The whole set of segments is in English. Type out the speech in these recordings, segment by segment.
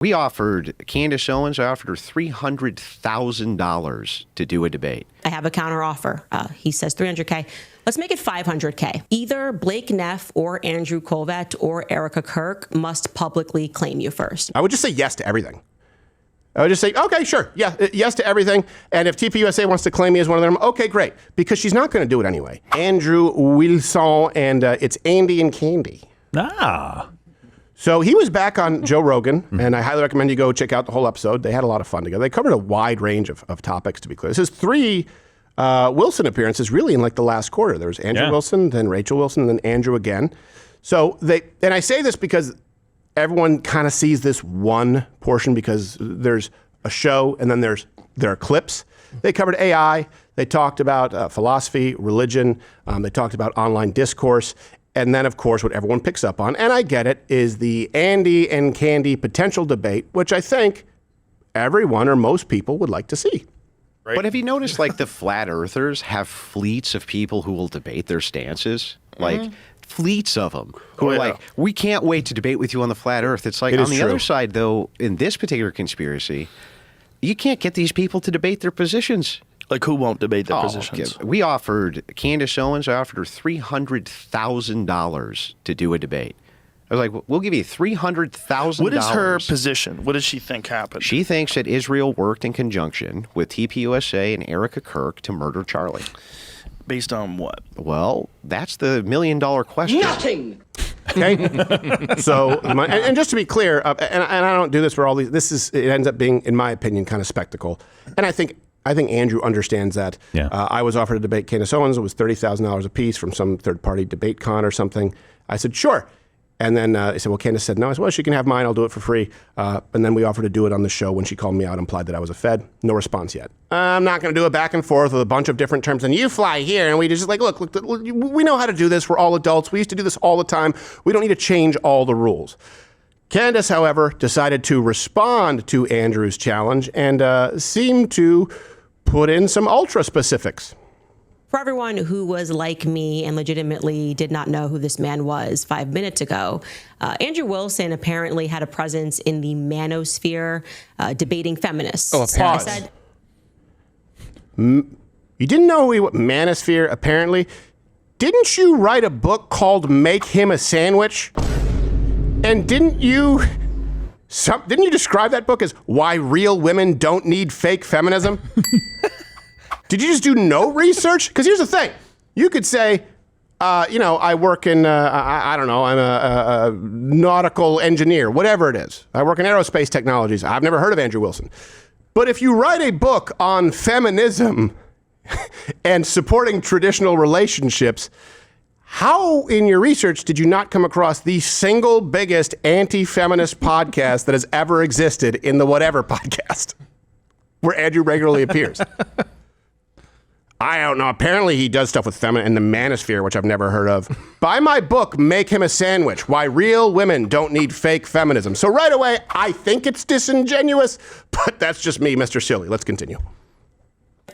We offered Candace Owens, I offered her $300,000 to do a debate. I have a counteroffer. He says $300K. Let's make it $500K. Either Blake Neff or Andrew Colvett or Erica Kirk must publicly claim you first. I would just say yes to everything. I would just say, okay, sure. Yeah, yes to everything. And if TPUSA wants to claim me as one of them, okay, great. Because she's not going to do it anyway. Andrew Wilson, and it's Andy and Candy. So he was back on Joe Rogan, and I highly recommend you go check out the whole episode. They had a lot of fun together. They covered a wide range of topics, to be clear. This is 3 Wilson appearances really in like the last quarter. There was Andrew Wilson, then Rachel Wilson, and then Andrew again. So and I say this because everyone kind of sees this one portion because there's a show and then there are clips. They covered AI. They talked about philosophy, religion. They talked about online discourse. And then, of course, what everyone picks up on, and I get it, is the Andy and Candy potential debate, which I think everyone or most people would like to see. Right. But have you noticed, like, the flat earthers have fleets of people who will debate their stances? Like, fleets of them who are like, we can't wait to debate with you on the flat earth. It's like, on the other side, though, in this particular conspiracy, you can't get these people to debate their positions. Like, who won't debate their positions? Okay. We offered Candace Owens, I offered her $300,000 to do a debate. I was like, we'll give you $300,000. What is her position? What does she think happened? She thinks that Israel worked in conjunction with TPUSA and Erica Kirk to murder Charlie. Based on what? Well, that's the million-dollar question. Nothing! Okay? So, and just to be clear, and I don't do this for all these, it ends up being, in my opinion, kind of spectacle. And I think Andrew understands that. Yeah. I was offered to debate Candace Owens. It was $30,000 a piece from some third-party debate con or something. I said, sure. And then he said, well, Candace said no. I said, well, she can have mine. I'll do it for free. And then we offered to do it on the show. When she called me out, implied that I was a Fed. No response yet. I'm not going to do it back and forth with a bunch of different terms. And you fly here. And we just like, look, we know how to do this. We're all adults. We used to do this all the time. We don't need to change all the rules. Candace, however, decided to respond to Andrew's challenge and seemed to put in some ultra specifics. For everyone who was like me and legitimately did not know who this man was 5 minutes ago, Andrew Wilson apparently had a presence in the manosphere debating feminists. Oh, pause. You didn't know manosphere, apparently? Didn't you write a book called Make Him a Sandwich? And didn't you describe that book as Why Real Women Don't Need Fake Feminism? Did you just do no research? Because here's the thing. You could say, I work in, I don't know, I'm a nautical engineer, whatever it is. I work in aerospace technologies. I've never heard of Andrew Wilson. But if you write a book on feminism and supporting traditional relationships, how in your research did you not come across the single biggest anti-feminist podcast that has ever existed in the Whatever podcast, where Andrew regularly appears? I don't know. Apparently he does stuff with feminine and the manosphere, which I've never heard of. Buy my book, Make Him a Sandwich, Why Real Women Don't Need Fake Feminism. So right away, I think it's disingenuous, but that's just me, Mr. Silly. Let's continue.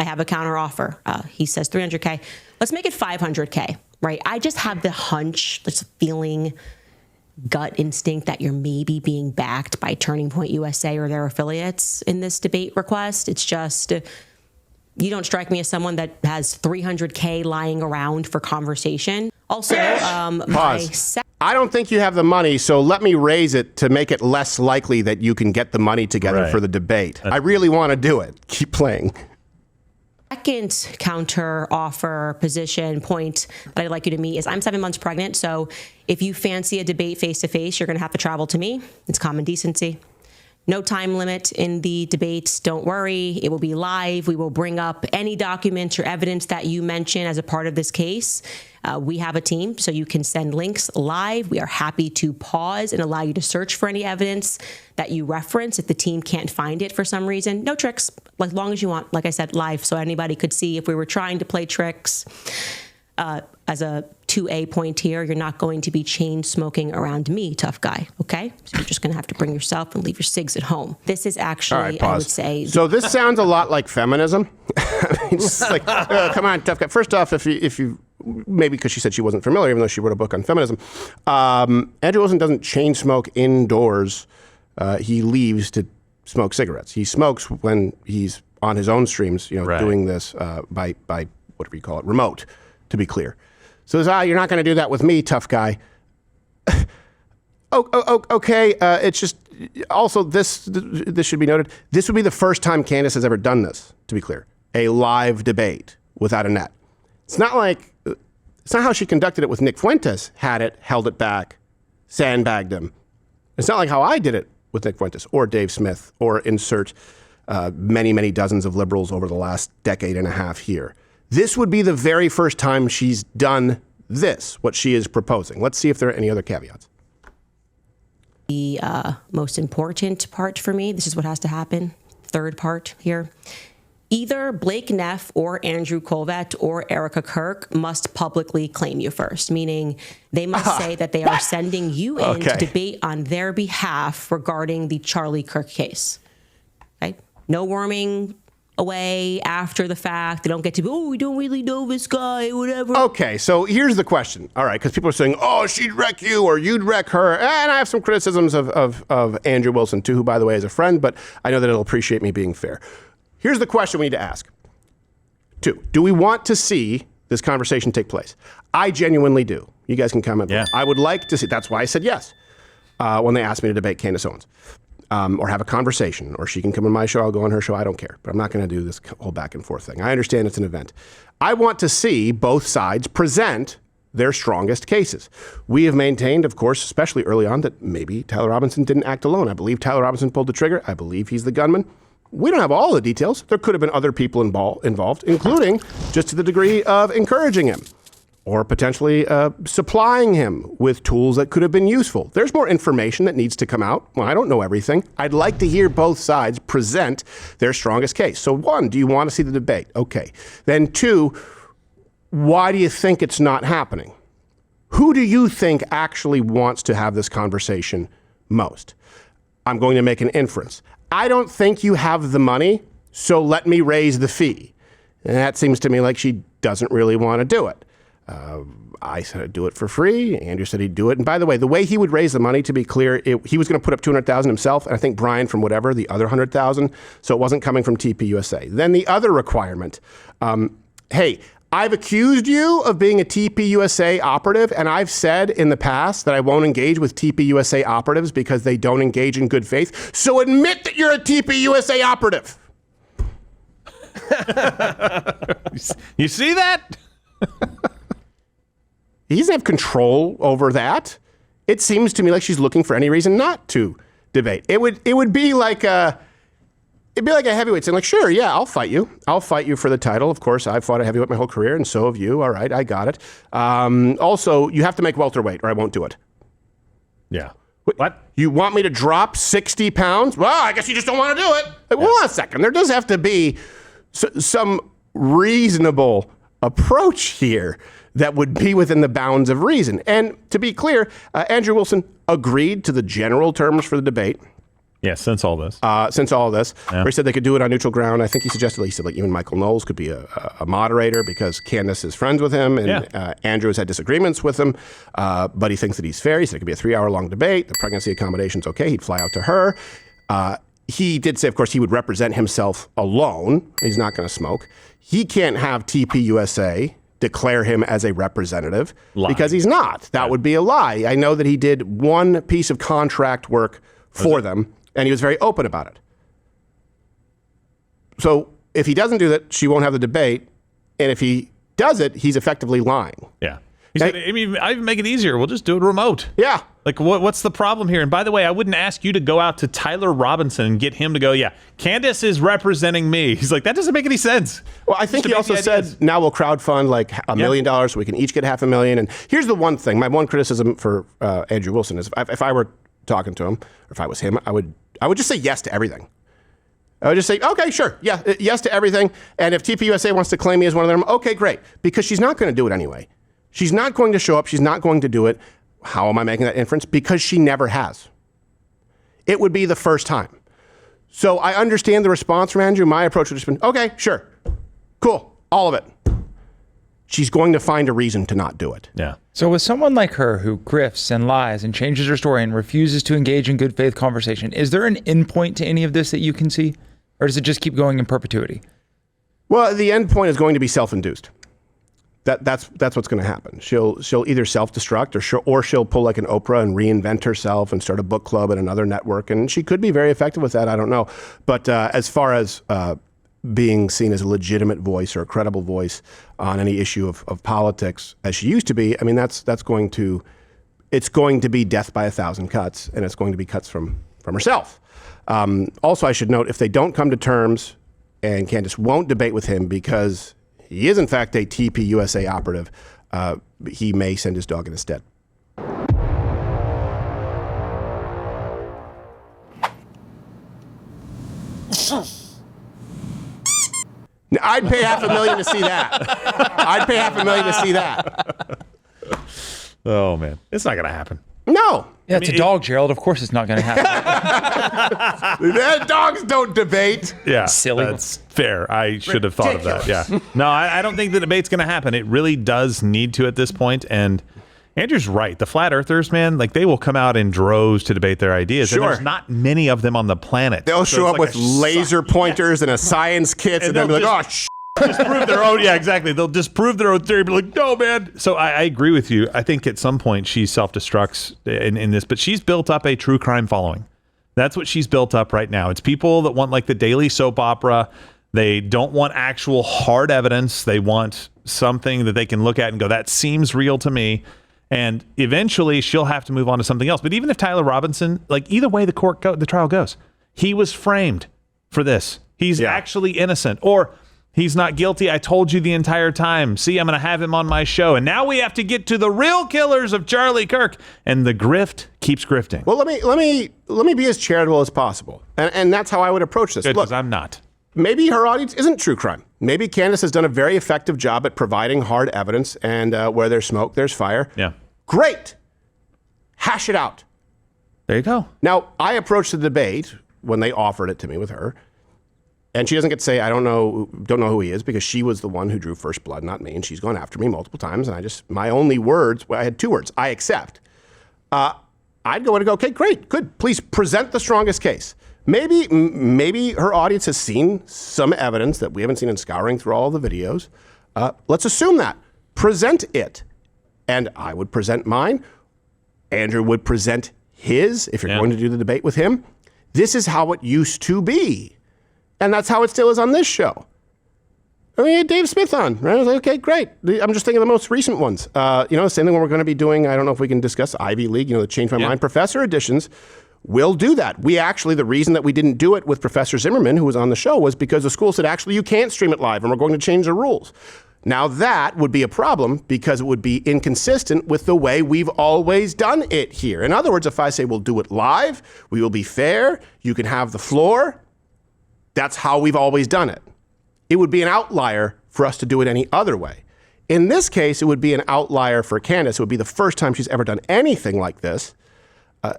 I have a counteroffer. He says $300K. Let's make it $500K, right? I just have the hunch, this feeling, gut instinct that you're maybe being backed by Turning Point USA or their affiliates in this debate request. It's just... You don't strike me as someone that has $300K lying around for conversation. Also, Pause. I don't think you have the money, so let me raise it to make it less likely that you can get the money together for the debate. I really want to do it. Keep playing. Second counter offer position point that I'd like you to meet is I'm 7 months pregnant. So if you fancy a debate face to face, you're going to have to travel to me. It's common decency. No time limit in the debates. Don't worry. It will be live. We will bring up any documents or evidence that you mention as a part of this case. We have a team, so you can send links live. We are happy to pause and allow you to search for any evidence that you reference if the team can't find it for some reason. No tricks, as long as you want. Like I said, live, so anybody could see if we were trying to play tricks. As a 2A point here, you're not going to be chain smoking around me, tough guy, okay? So you're just going to have to bring yourself and leave your cigs at home. This is actually, right, I would say... So this sounds a lot like feminism. It's like, come on, tough guy. First off, if you maybe because she said she wasn't familiar, even though she wrote a book on feminism, Andrew Wilson doesn't chain smoke indoors. he leaves to smoke cigarettes. He smokes when he's on his own streams, doing this by whatever you call it, remote, to be clear. So you're not going to do that with me, tough guy. Okay. It's just also this should be noted. This would be the first time Candace has ever done this, to be clear, a live debate without a net. It's not how she conducted it with Nick Fuentes, had it, held it back, sandbagged him. It's not like how I did it with Nick Fuentes or Dave Smith or insert many, many dozens of liberals over the last decade and a half here. This would be the very first time she's done this, what she is proposing. Let's see if there are any other caveats. The most important part for me, this is what has to happen, third part here. Either Blake Neff or Andrew Colvett or Erica Kirk must publicly claim you first, meaning they must say that they are sending you in to debate on their behalf regarding the Charlie Kirk case. Okay? No worming away after the fact. They don't get to be, we don't really know this guy, whatever. Okay, so here's the question. All right, because people are saying, she'd wreck you or you'd wreck her. And I have some criticisms of Andrew Wilson, too, who, by the way, is a friend, but I know that he'll appreciate me being fair. Here's the question we need to ask. 2, do we want to see this conversation take place? I genuinely do. You guys can comment. Yeah. I would like to see. That's why I said yes when they asked me to debate Candace Owens. Or have a conversation, or she can come on my show, I'll go on her show, I don't care. But I'm not going to do this whole back and forth thing. I understand it's an event. I want to see both sides present their strongest cases. We have maintained, of course, especially early on, that maybe Tyler Robinson didn't act alone. I believe Tyler Robinson pulled the trigger. I believe he's the gunman. We don't have all the details. There could have been other people involved, including just to the degree of encouraging him, or potentially supplying him with tools that could have been useful. There's more information that needs to come out. Well, I don't know everything. I'd like to hear both sides present their strongest case. So 1, do you want to see the debate? Okay. Then 2, why do you think it's not happening? Who do you think actually wants to have this conversation most? I'm going to make an inference. I don't think you have the money, so let me raise the fee. And that seems to me like she doesn't really want to do it. I said I'd do it for free. Andrew said he'd do it. And by the way, the way he would raise the money, to be clear, he was going to put up $200,000 himself, and I think Brian from whatever, the other $100,000. So it wasn't coming from TPUSA. Then the other requirement, hey, I've accused you of being a TPUSA operative, and I've said in the past that I won't engage with TPUSA operatives because they don't engage in good faith. So admit that you're a TPUSA operative. You see that? He doesn't have control over that. It seems to me like she's looking for any reason not to debate. It would be like a heavyweight saying, like, sure, yeah, I'll fight you. I'll fight you for the title. Of course, I've fought a heavyweight my whole career, and so have you. All right, I got it. Also, you have to make welterweight, or I won't do it. Yeah. What? You want me to drop 60 pounds? Well, I guess you just don't want to do it. Like, hold on a second. There does have to be some reasonable approach here that would be within the bounds of reason. And to be clear, Andrew Wilson agreed to the general terms for the debate. Yeah, since all this. Where he said they could do it on neutral ground. I think he suggested like even Michael Knowles could be a moderator because Candace is friends with him, and Andrew has had disagreements with him, but he thinks that he's fair. He said it could be a 3-hour-long debate. The pregnancy accommodation's okay. He'd fly out to her. He did say, of course, he would represent himself alone. He's not going to smoke. He can't have TPUSA declare him as a representative because he's not. That would be a lie. I know that he did one piece of contract work for them, and he was very open about it. So if he doesn't do that, she won't have the debate. And if he does it, he's effectively lying. Yeah. He said, I mean, I make it easier. We'll just do it remote. Yeah. Like, what's the problem here? And by the way, I wouldn't ask you to go out to Tyler Robinson and get him to go, yeah, Candace is representing me. He's like, that doesn't make any sense. Well, I think he also said, now we'll crowdfund like $1 million so we can each get $500,000. And here's the one thing. My one criticism for Andrew Wilson is if I were talking to him, or if I was him, I would just say yes to everything. I would just say, okay, sure, yeah, yes to everything. And if TPUSA wants to claim me as one of them, okay, great. Because she's not going to do it anyway. She's not going to show up. She's not going to do it. How am I making that inference? Because she never has. It would be the first time. So I understand the response from Andrew. My approach would have just been, okay, sure, cool, all of it. she's going to find a reason to not do it. Yeah. So with someone like her who grifts and lies and changes her story and refuses to engage in good faith conversation, is there an endpoint to any of this that you can see? Or does it just keep going in perpetuity? Well, the end point is going to be self-induced. That's what's going to happen. She'll either self-destruct or she'll pull like an Oprah and reinvent herself and start a book club at another network. And she could be very effective with that. I don't know. But as far as being seen as a legitimate voice or a credible voice on any issue of politics, as she used to be, I mean, it's going to be death by 1,000 cuts, and it's going to be cuts from herself. Also, I should note, if they don't come to terms and Candace won't debate with him because he is, in fact, a TP USA operative, he may send his dog in his stead. Now, I'd pay $500,000 to see that. Oh, man. It's not going to happen. No. Yeah, it's a dog, Gerald. Of course it's not going to happen. Dogs don't debate. Yeah, Silly. That's fair. I should have thought of that. Yeah. No, I don't think the debate's going to happen. It really does need to at this point. And Andrew's right. The flat earthers, man, like they will come out in droves to debate their ideas. Sure. And there's not many of them on the planet. They'll So show it's up like with laser pointers and a science kit, and they'll be like, disprove their own. Yeah, exactly. They'll disprove their own theory. Be like, no, man. So I agree with you. I think at some point she self-destructs in this, but she's built up a true crime following. That's what she's built up right now. It's people that want like the daily soap opera. They don't want actual hard evidence. They want something that they can look at and go, that seems real to me. And eventually she'll have to move on to something else. But even if Tyler Robinson, like either way the trial goes, he was framed for this. He's actually innocent, or he's not guilty. I told you the entire time. See, I'm going to have him on my show. And now we have to get to the real killers of Charlie Kirk. And the grift keeps grifting. well, let me be as charitable as possible. And that's how I would approach this. Good, Look, because I'm not. maybe her audience isn't true crime. Maybe Candace has done a very effective job at providing hard evidence, and where there's smoke, there's fire. Yeah. Great. Hash it out. There you go. Now, I approached the debate when they offered it to me with her, and she doesn't get to say, I don't know who he is, because she was the one who drew first blood, not me, and she's gone after me multiple times, and my only words, I had 2 words, I accept. I'd go in and go, okay, great, good, please present the strongest case. Maybe her audience has seen some evidence that we haven't seen in scouring through all the videos. Let's assume that. Present it. And I would present mine. Andrew would present his, if you're going to do the debate with him. This is how it used to be. And that's how it still is on this show. I mean, had Dave Smith on, right? I was like, okay, great. I'm just thinking of the most recent ones. The same thing we're going to be doing, I don't know if we can discuss Ivy League, the Change My Mind Professor editions. We'll do that. The reason that we didn't do it with Professor Zimmerman, who was on the show, was because the school said, actually, you can't stream it live, and we're going to change the rules. Now, that would be a problem because it would be inconsistent with the way we've always done it here. In other words, if I say we'll do it live, we will be fair, you can have the floor, that's how we've always done it. It would be an outlier for us to do it any other way. In this case, it would be an outlier for Candace. It would be the first time she's ever done anything like this,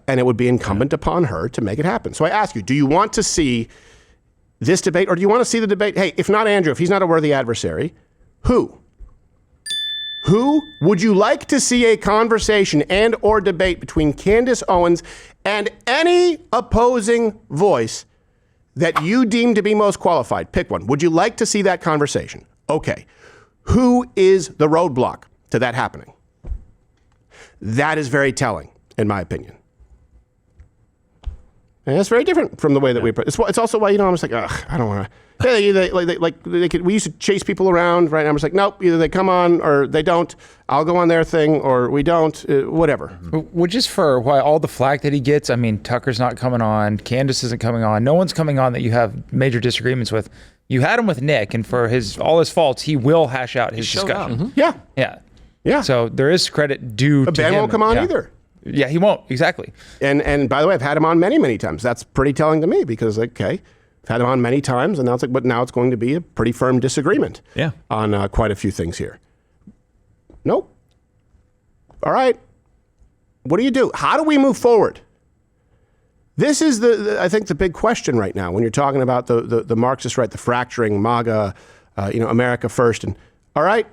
and it would be incumbent upon her to make it happen. So I ask you, do you want to see this debate, or do you want to see the debate? Hey, if not Andrew, if he's not a worthy adversary, who? Who would you like to see a conversation and or debate between Candace Owens and any opposing voice that you deem to be most qualified? Pick one. Would you like to see that conversation? Okay. Who is the roadblock to that happening? That is very telling, in my opinion. And that's very different from the way that we approach. It's also why, I'm just like, ugh, I don't want to. We used to chase people around, right? And I'm just like, nope, either they come on or they don't. I'll go on their thing or we don't, whatever. Which is for why all the flack that he gets. I mean, Tucker's not coming on. Candace isn't coming on. No one's coming on that you have major disagreements with. You had him with Nick, and for all his faults, he will hash out his discussion. Mm-hmm. Yeah. So there is credit due to Ben him. won't come on either. Yeah, he won't. Exactly. And by the way, I've had him on many, many times. That's pretty telling to me because, okay, I've had him on many times, and now it's going to be a pretty firm disagreement on quite a few things here. Nope. All right. What do you do? How do we move forward? This is I think the big question right now when you're talking about the Marxist right, the fracturing, MAGA, America first. And all right,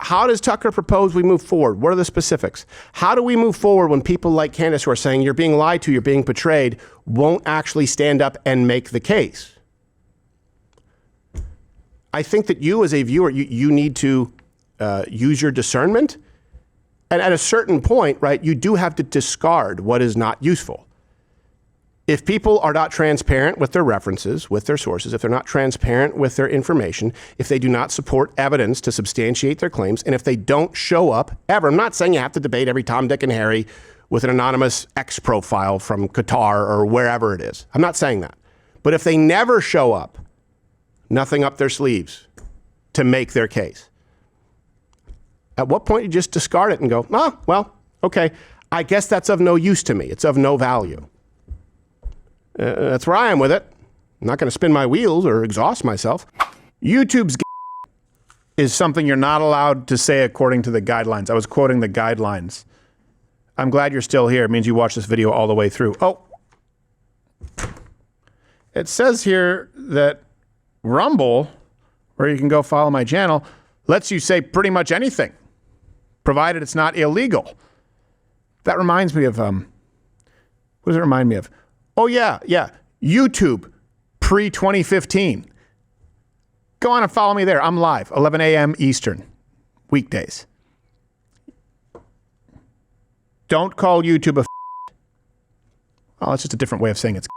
How does Tucker propose we move forward? What are the specifics? How do we move forward when people like Candace who are saying you're being lied to, you're being betrayed, won't actually stand up and make the case? I think that you as a viewer, you need to use your discernment. And at a certain point, right, you do have to discard what is not useful. If people are not transparent with their references, with their sources, if they're not transparent with their information, if they do not support evidence to substantiate their claims, and if they don't show up ever, I'm not saying you have to debate every Tom, Dick, and Harry with an anonymous X profile from Qatar or wherever it is. I'm not saying that. But if they never show up, nothing up their sleeves to make their case, at what point you just discard it and go, oh, well, okay, I guess that's of no use to me. It's of no value. That's where I am with it. I'm not going to spin my wheels or exhaust myself. YouTube's is something you're not allowed to say according to the guidelines. I was quoting the guidelines. I'm glad you're still here. It means you watched this video all the way through. Oh, it says here that Rumble, where you can go follow my channel, lets you say pretty much anything, provided it's not illegal. That reminds me of, what does it remind me of? Oh, yeah. YouTube, pre-2015. Go on and follow me there. I'm live, 11 a.m. Eastern, weekdays. Don't call YouTube a well, it's just a different way of saying it's